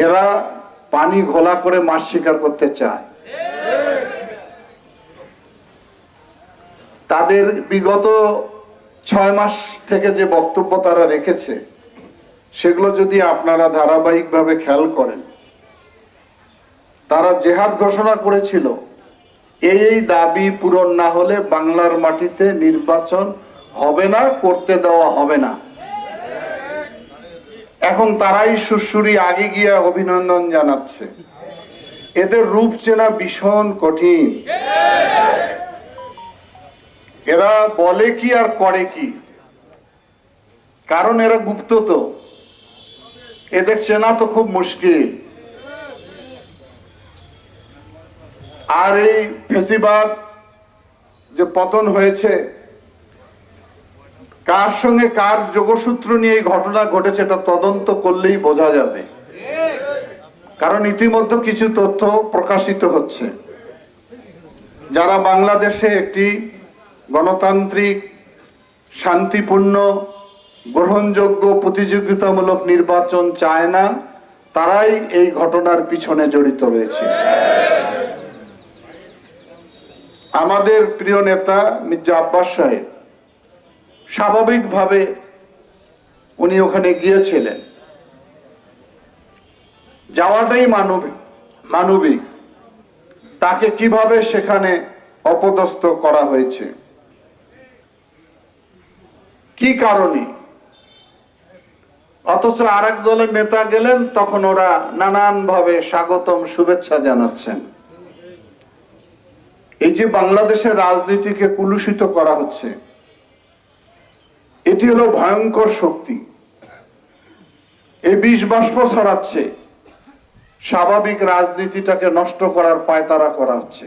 এরা পানি ঘোলা করে মাছ শিকার করতে চায়। তাদের বিগত 6 মাস থেকে যে বক্তব্য তারা রেখেছে সেগুলো যদি আপনারা ধারাবাহিকভাবে খেয়াল করেন, তারা জেহাদ ঘোষণা করেছিল এই দাবি পূরণ না হলে বাংলার মাটিতে নির্বাচন হবে না, করতে দেওয়া হবে না। এখন তারাই সুরসুরি আগে গিয়ে অভিনন্দন জানাচ্ছে। এদের রূপ চেনা ভীষণ কঠিন। এরা বলে কি আর করে কি, কারণ এরা গুপ্ত, তো এদের চেনা তো খুব মুশকিল। আর এই ফেসিবাদ যে পতন হয়েছে, কার সঙ্গে কার যোগসূত্র নিয়ে এই ঘটনা ঘটেছে এটা তদন্ত করলেই বোঝা যাবে। কারণ ইতিমধ্যে কিছু তথ্য প্রকাশিত হচ্ছে। যারা বাংলাদেশে একটি গণতান্ত্রিক, শান্তিপূর্ণ, গ্রহণযোগ্য, প্রতিযোগিতামূলক নির্বাচন চায় না, তারাই এই ঘটনার পিছনে জড়িত রয়েছে। আমাদের প্রিয় নেতা মির্জা আব্বাস সাহেব স্বাভাবিকভাবে উনি ওখানে গিয়েছিলেন, যাওয়াটাই মানবিক। তাকে কিভাবে সেখানে অপদস্থ করা হয়েছে, কি কারণে, অথচ আরেক দলের নেতা গেলেন, তখন ওরা নানান ভাবে স্বাগতম, শুভেচ্ছা জানাচ্ছেন। এই যে বাংলাদেশের রাজনীতিকে কুলুষিত করা হচ্ছে, এটি হলো ভয়ঙ্কর শক্তি। এই বিষ বাষ্প ছড়াচ্ছে, স্বাভাবিক রাজনীতিটাকে নষ্ট করার পায়তারা করা হচ্ছে।